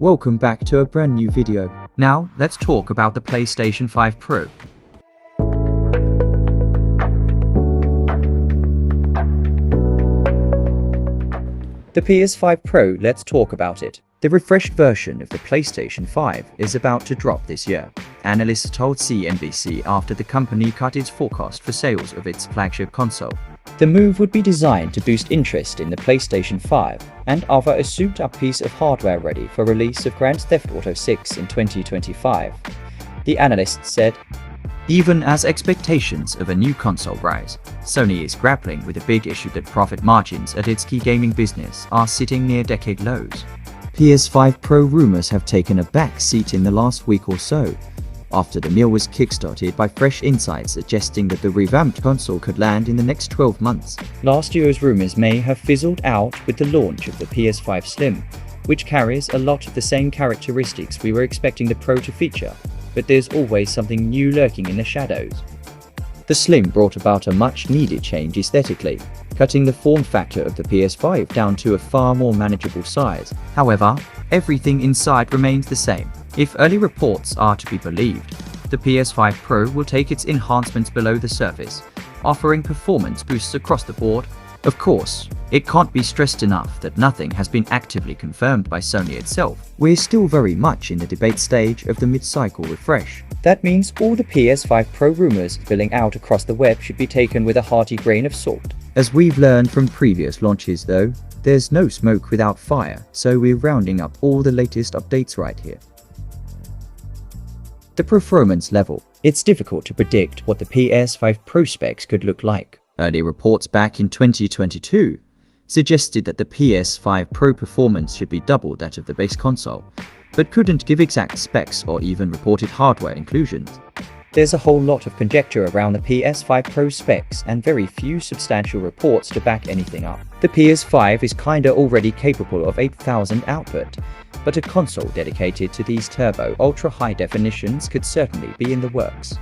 Welcome back to a brand new video. Now, let's talk about the PlayStation 5 Pro. The PS5 Pro, let's talk about it. The refreshed version of the PlayStation 5 is about to drop this year, analysts told CNBC after the company cut its forecast for sales of its flagship console. The move would be designed to boost interest in the PlayStation 5 and offer a souped-up piece of hardware ready for release of Grand Theft Auto 6 in 2025. The analyst said, even as expectations of a new console rise, Sony is grappling with a big issue that profit margins at its key gaming business are sitting near decade lows. PS5 Pro rumors have taken a back seat in the last week or so, after the deal was kickstarted by fresh insights suggesting that the revamped console could land in the next 12 months. Last year's rumors may have fizzled out with the launch of the PS5 Slim, which carries a lot of the same characteristics we were expecting the Pro to feature, but there's always something new lurking in the shadows. The Slim brought about a much-needed change aesthetically, cutting the form factor of the PS5 down to a far more manageable size. However, everything inside remains the same. If early reports are to be believed, the PS5 Pro will take its enhancements below the surface, offering performance boosts across the board. Of course, it can't be stressed enough that nothing has been actively confirmed by Sony itself. We're still very much in the debate stage of the mid-cycle refresh. That means all the PS5 Pro rumors filling out across the web should be taken with a hearty grain of salt. As we've learned from previous launches though, there's no smoke without fire, so we're rounding up all the latest updates right here. The performance level. It's difficult to predict what the PS5 Pro specs could look like. Early reports back in 2022 suggested that the PS5 Pro performance should be double that of the base console, but couldn't give exact specs or even reported hardware inclusions. There's a whole lot of conjecture around the PS5 Pro specs and very few substantial reports to back anything up. The PS5 is kinda already capable of 8000 output, but a console dedicated to these turbo ultra-high definitions could certainly be in the works.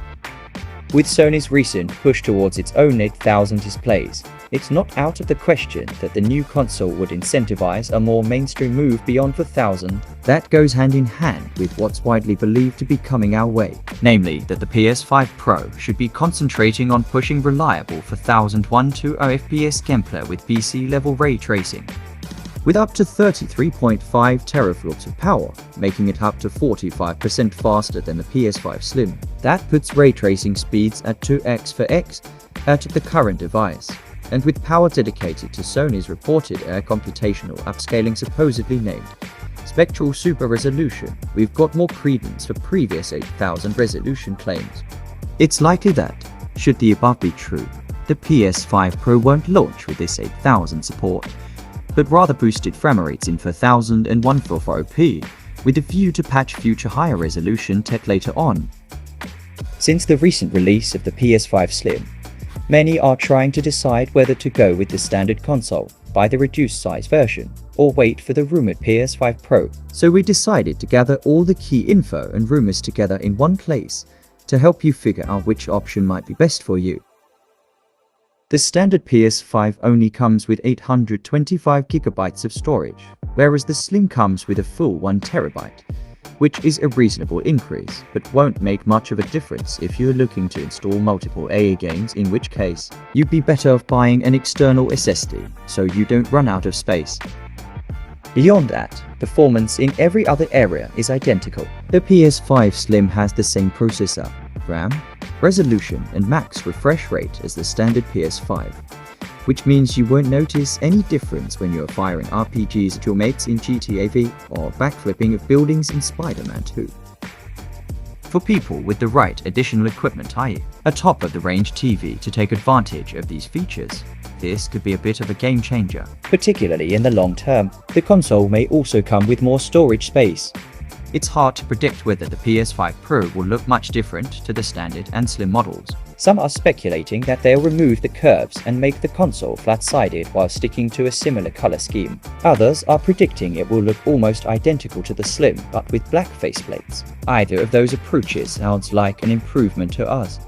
With Sony's recent push towards its own 8000 displays, it's not out of the question that the new console would incentivize a more mainstream move beyond the 1000. That goes hand in hand with what's widely believed to be coming our way, namely that the PS5 Pro should be concentrating on pushing reliable 4120 FPS gameplay with PC-level ray tracing. With up to 33.5 teraflops of power, making it up to 45% faster than the PS5 Slim. That puts ray tracing speeds at 2x for X at the current device. And with power dedicated to Sony's reported air computational upscaling supposedly named Spectral Super Resolution, we've got more credence for previous 8000 resolution claims. It's likely that, should the above be true, the PS5 Pro won't launch with this 8000 support, but rather boosted frame rates in 4000 and 144p, with a view to patch future higher resolution tech later on. Since the recent release of the PS5 Slim, many are trying to decide whether to go with the standard console, buy the reduced size version, or wait for the rumored PS5 Pro. So we decided to gather all the key info and rumors together in one place to help you figure out which option might be best for you. The standard PS5 only comes with 825 GB of storage, whereas the Slim comes with a full 1 TB, which is a reasonable increase, but won't make much of a difference if you're looking to install multiple AA games, in which case, you'd be better off buying an external SSD, so you don't run out of space. Beyond that, performance in every other area is identical. The PS5 Slim has the same processor, RAM, resolution and max refresh rate as the standard PS5, which means you won't notice any difference when you're firing RPGs at your mates in GTA V or backflipping of buildings in Spider-Man 2. For people with the right additional equipment, i.e., a top-of-the-range TV to take advantage of these features, this could be a bit of a game changer. Particularly in the long term, the console may also come with more storage space. It's hard to predict whether the PS5 Pro will look much different to the standard and Slim models. Some are speculating that they'll remove the curves and make the console flat-sided while sticking to a similar color scheme. Others are predicting it will look almost identical to the Slim but with black faceplates. Either of those approaches sounds like an improvement to us.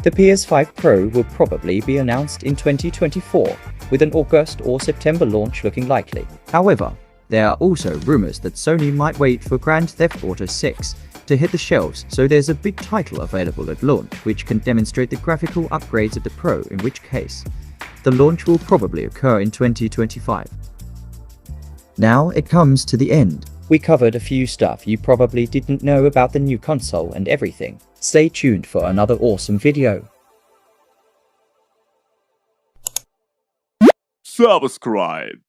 The PS5 Pro will probably be announced in 2024, with an August or September launch looking likely. However, There are also rumors that Sony might wait for Grand Theft Auto 6 to hit the shelves, so there's a big title available at launch which can demonstrate the graphical upgrades of the Pro, in which case the launch will probably occur in 2025. Now it comes to the end. We covered a few stuff you probably didn't know about the new console and everything. Stay tuned for another awesome video. Subscribe.